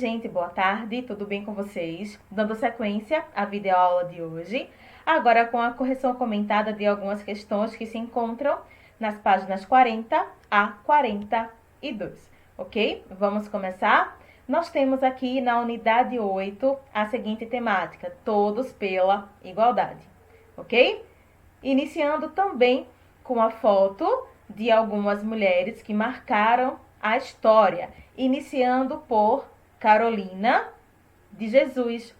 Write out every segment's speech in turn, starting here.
Gente, boa tarde, tudo bem com vocês? Dando sequência à videoaula de hoje, agora com a correção comentada de algumas questões que se encontram nas páginas 40 a 42, ok? Vamos começar? Nós temos aqui na unidade 8 a seguinte temática: todos pela igualdade, ok? Iniciando também com a foto de algumas mulheres que marcaram a história, iniciando por Carolina de Jesus.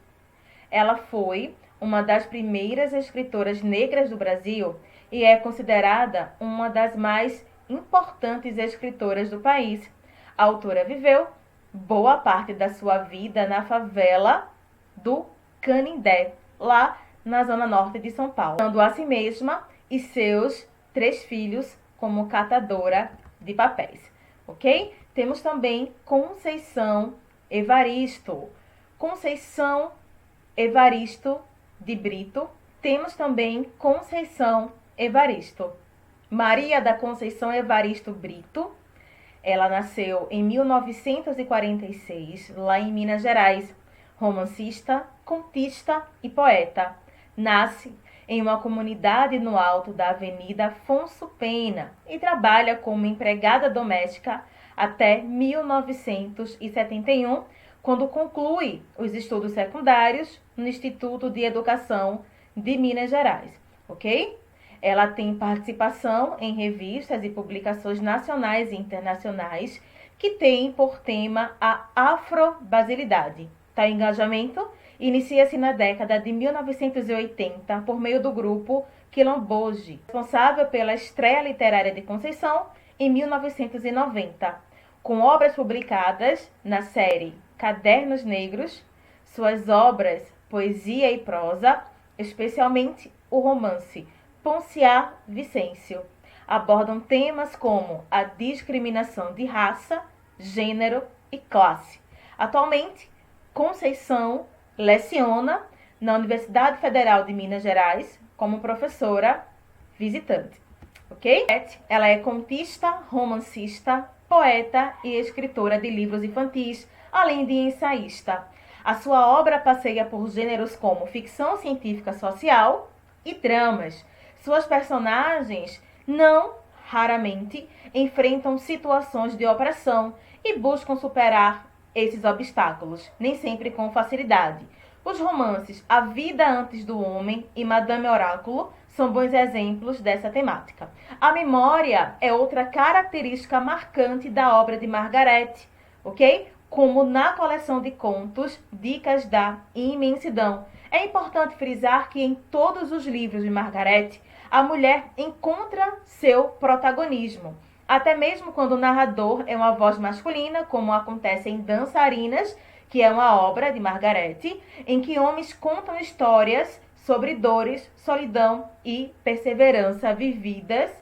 Ela foi uma das primeiras escritoras negras do Brasil e é considerada uma das mais importantes escritoras do país. A autora viveu boa parte da sua vida na favela do Canindé, lá na zona norte de São Paulo, dando a si mesma e seus 3 filhos como catadora de papéis, ok? Temos também Conceição Evaristo. Conceição Evaristo de Brito. Temos também Conceição Evaristo. Maria da Conceição Evaristo Brito. Ela nasceu em 1946, lá em Minas Gerais. Romancista, contista e poeta. Nasce em uma comunidade no alto da Avenida Afonso Pena e trabalha como empregada doméstica até 1971, quando conclui os estudos secundários no Instituto de Educação de Minas Gerais, ok? Ela tem participação em revistas e publicações nacionais e internacionais que têm por tema a afrobrasilidade. Tal engajamento inicia-se na década de 1980 por meio do grupo Quilomboje, responsável pela estreia literária de Conceição em 1990. Com obras publicadas na série Cadernos Negros, suas obras Poesia e Prosa, especialmente o romance Ponciar Vicêncio, abordam temas como a discriminação de raça, gênero e classe. Atualmente, Conceição leciona na Universidade Federal de Minas Gerais como professora visitante, ok? Ela é contista, romancista, poeta e escritora de livros infantis, além de ensaísta. A sua obra passeia por gêneros como ficção científica social e dramas. Suas personagens não raramente enfrentam situações de opressão e buscam superar esses obstáculos, nem sempre com facilidade. Os romances A Vida Antes do Homem e Madame Oráculo são bons exemplos dessa temática. A memória é outra característica marcante da obra de Margaret, ok? Como na coleção de contos Dicas da Imensidão. É importante frisar que em todos os livros de Margaret, a mulher encontra seu protagonismo. Até mesmo quando o narrador é uma voz masculina, como acontece em Dançarinas, que é uma obra de Margaret, em que homens contam histórias sobre dores, solidão e perseverança vividas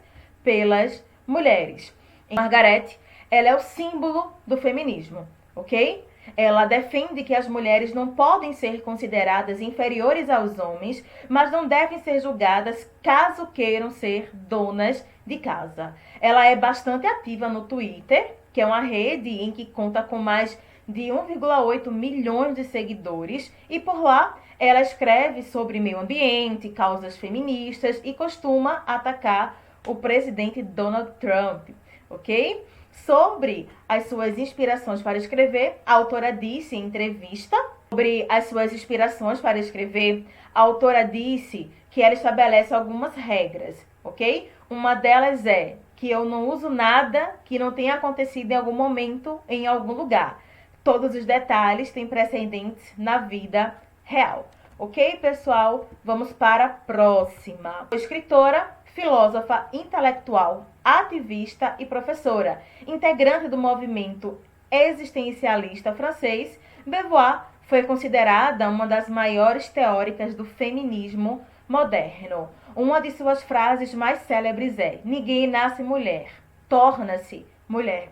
pelas mulheres. Margaret, ela é o símbolo do feminismo, ok? Ela defende que as mulheres não podem ser consideradas inferiores aos homens, mas não devem ser julgadas caso queiram ser donas de casa. Ela é bastante ativa no Twitter, que é uma rede em que conta com mais de 1,8 milhões de seguidores, e por lá ela escreve sobre meio ambiente, causas feministas e costuma atacar o presidente Donald Trump, ok? Sobre as suas inspirações para escrever, a autora disse em entrevista sobre as suas inspirações para escrever, a autora disse que ela estabelece algumas regras, ok? Uma delas é que eu não uso nada que não tenha acontecido em algum momento, em algum lugar. Todos os detalhes têm precedentes na vida real. Ok, pessoal? Vamos para a próxima. Escritora, filósofa, intelectual, ativista e professora, integrante do movimento existencialista francês, Beauvoir foi considerada uma das maiores teóricas do feminismo moderno. Uma de suas frases mais célebres é: ninguém nasce mulher, torna-se mulher.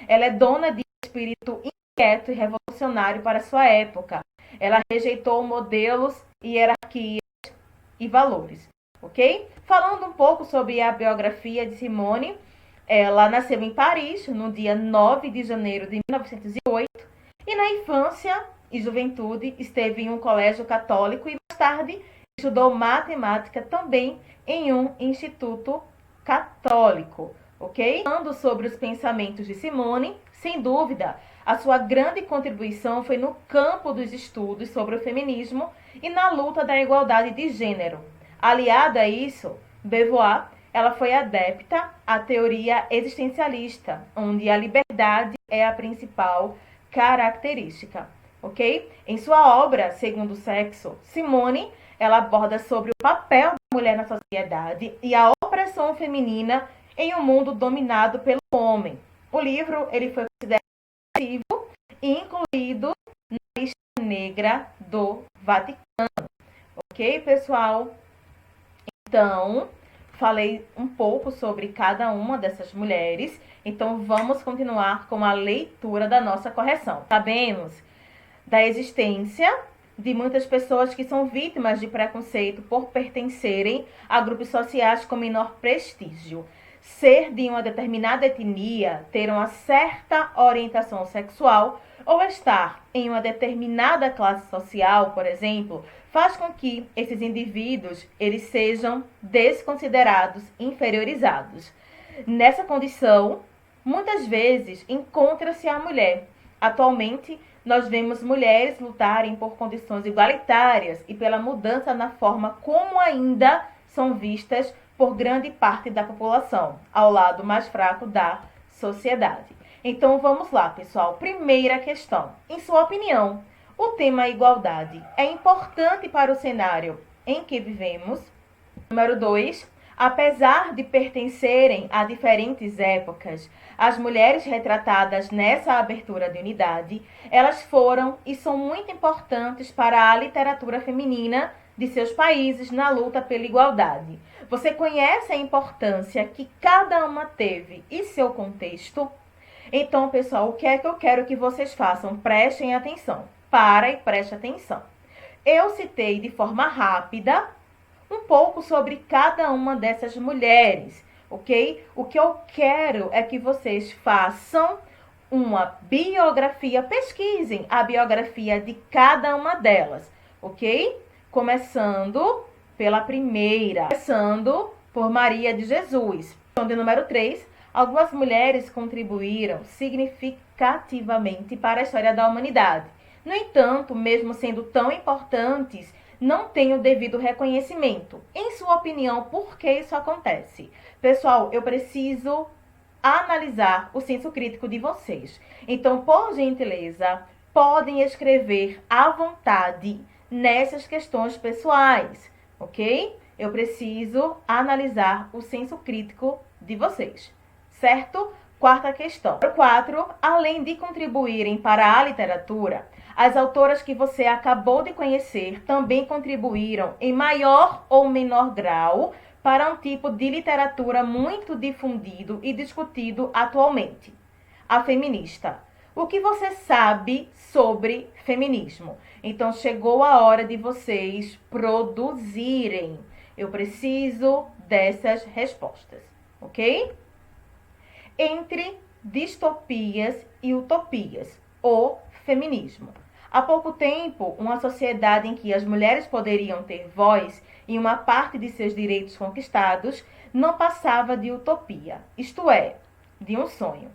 Ela é dona de espírito inquieto e revolucionário para sua época. Ela rejeitou modelos, hierarquias e valores, ok? Falando um pouco sobre a biografia de Simone, ela nasceu em Paris no dia 9 de janeiro de 1908 E na infância e juventude esteve em um colégio católico e mais tarde estudou matemática também em um instituto católico, ok? Falando sobre os pensamentos de Simone, sem dúvida, a sua grande contribuição foi no campo dos estudos sobre o feminismo e na luta da igualdade de gênero. Aliada a isso, Beauvoir, ela foi adepta à teoria existencialista, onde a liberdade é a principal característica, ok? Em sua obra, Segundo Sexo, Simone, ela aborda sobre o papel da mulher na sociedade e a opressão feminina em um mundo dominado pelo homem. O livro ele foi considerado e incluído na lista negra do Vaticano, ok, pessoal? Então, falei um pouco sobre cada uma dessas mulheres. Então, vamos continuar com a leitura da nossa correção. Sabemos da existência de muitas pessoas que são vítimas de preconceito por pertencerem a grupos sociais com menor prestígio. Ser de uma determinada etnia, ter uma certa orientação sexual ou estar em uma determinada classe social, por exemplo, faz com que esses indivíduos eles sejam desconsiderados, inferiorizados. Nessa condição, muitas vezes encontra-se a mulher. Atualmente, nós vemos mulheres lutarem por condições igualitárias e pela mudança na forma como ainda são vistas por grande parte da população, ao lado mais fraco da sociedade. Então vamos lá, pessoal. Primeira questão. Em sua opinião, o tema igualdade é importante para o cenário em que vivemos? Número 2. Apesar de pertencerem a diferentes épocas, as mulheres retratadas nessa abertura de unidade, elas foram e são muito importantes para a literatura feminina de seus países na luta pela igualdade. Você conhece a importância que cada uma teve e seu contexto? Então, pessoal, o que é que eu quero que vocês façam? Prestem atenção. Para e preste atenção. Eu citei de forma rápida um pouco sobre cada uma dessas mulheres, ok? O que eu quero é que vocês façam uma biografia, pesquisem a biografia de cada uma delas, ok? Começando pela primeira, começando por Maria de Jesus. Então, de número 3, algumas mulheres contribuíram significativamente para a história da humanidade. No entanto, mesmo sendo tão importantes, não tem o devido reconhecimento. Em sua opinião, por que isso acontece? Pessoal, eu preciso analisar o senso crítico de vocês. Então, por gentileza, podem escrever à vontade nessas questões pessoais, ok? Eu preciso analisar o senso crítico de vocês, certo? Quarta questão. 4. Além de contribuírem para a literatura, as autoras que você acabou de conhecer também contribuíram em maior ou menor grau para um tipo de literatura muito difundido e discutido atualmente, a feminista. O que você sabe sobre feminismo? Então, chegou a hora de vocês produzirem. Eu preciso dessas respostas, ok? Entre distopias e utopias, o feminismo. Há pouco tempo, uma sociedade em que as mulheres poderiam ter voz e uma parte de seus direitos conquistados não passava de utopia, isto é, de um sonho.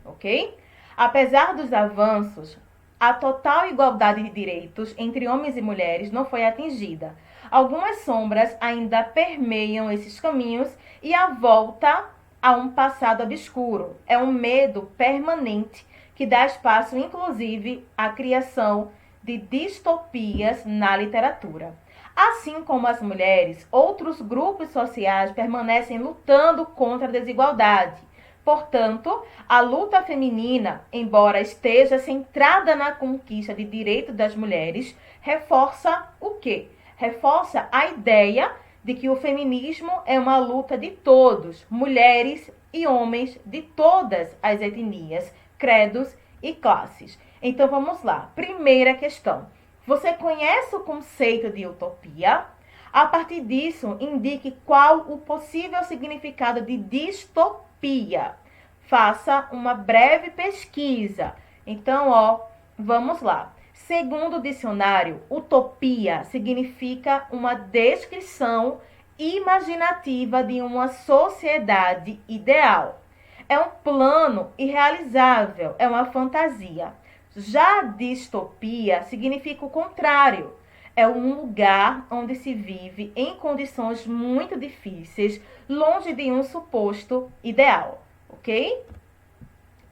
Ok? Apesar dos avanços, a total igualdade de direitos entre homens e mulheres não foi atingida. Algumas sombras ainda permeiam esses caminhos e a volta a um passado obscuro. É um medo permanente que dá espaço, inclusive, à criação de distopias na literatura. Assim como as mulheres, outros grupos sociais permanecem lutando contra a desigualdade. Portanto, a luta feminina, embora esteja centrada na conquista de direitos das mulheres, reforça o quê? Reforça a ideia de que o feminismo é uma luta de todos, mulheres e homens de todas as etnias, credos e classes. Então vamos lá. Primeira questão. Você conhece o conceito de utopia? A partir disso, indique qual o possível significado de distopia. Faça uma breve pesquisa. Então, ó, vamos lá. Segundo o dicionário, utopia significa uma descrição imaginativa de uma sociedade ideal. É um plano irrealizável, é uma fantasia. Já distopia significa o contrário. É um lugar onde se vive em condições muito difíceis, longe de um suposto ideal, ok?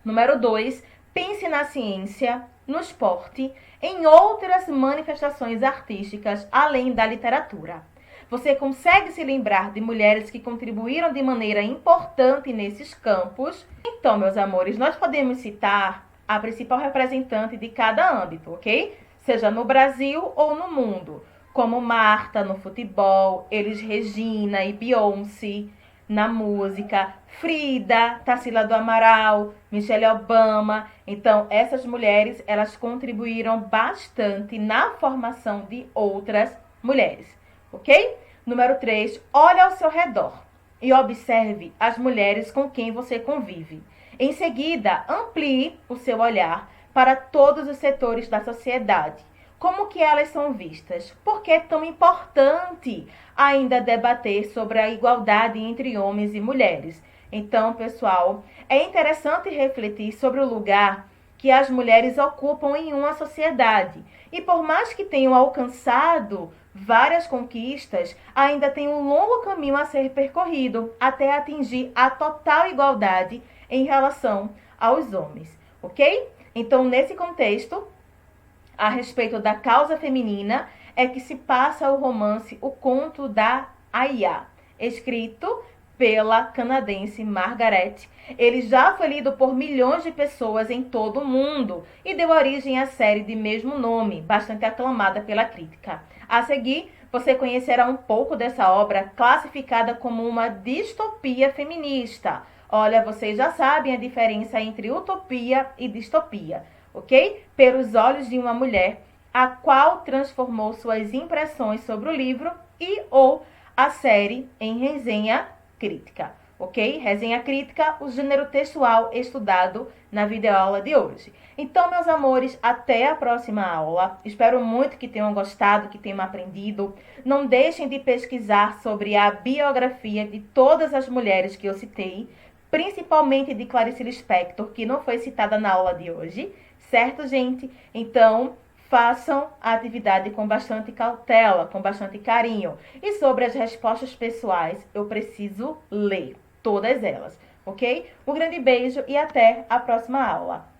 Número 2, pense na ciência, no esporte, em outras manifestações artísticas além da literatura. Você consegue se lembrar de mulheres que contribuíram de maneira importante nesses campos? Então, meus amores, nós podemos citar a principal representante de cada âmbito, ok? Seja no Brasil ou no mundo, como Marta no futebol, Elis Regina e Beyoncé na música, Frida, Tarsila do Amaral, Michelle Obama. Então, essas mulheres, elas contribuíram bastante na formação de outras mulheres, ok? Número 3, olhe ao seu redor e observe as mulheres com quem você convive. Em seguida, amplie o seu olhar para todos os setores da sociedade. Como que elas são vistas? Por que é tão importante ainda debater sobre a igualdade entre homens e mulheres? Então, pessoal, é interessante refletir sobre o lugar que as mulheres ocupam em uma sociedade. E por mais que tenham alcançado várias conquistas, ainda tem um longo caminho a ser percorrido até atingir a total igualdade em relação aos homens, ok? Então, nesse contexto, a respeito da causa feminina, é que se passa o romance O Conto da Aya, escrito pela canadense Margaret. Ele já foi lido por milhões de pessoas em todo o mundo e deu origem à série de mesmo nome, bastante aclamada pela crítica. A seguir, você conhecerá um pouco dessa obra classificada como uma distopia feminista. Olha, vocês já sabem a diferença entre utopia e distopia, ok? Pelos olhos de uma mulher, a qual transformou suas impressões sobre o livro e ou a série em resenha crítica, ok? Resenha crítica, o gênero textual estudado na videoaula de hoje. Então, meus amores, até a próxima aula. Espero muito que tenham gostado, que tenham aprendido. Não deixem de pesquisar sobre a biografia de todas as mulheres que eu citei, principalmente de Clarice Lispector, que não foi citada na aula de hoje, certo, gente? Então, façam a atividade com bastante cautela, com bastante carinho. E sobre as respostas pessoais, eu preciso ler todas elas, ok? Um grande beijo e até a próxima aula.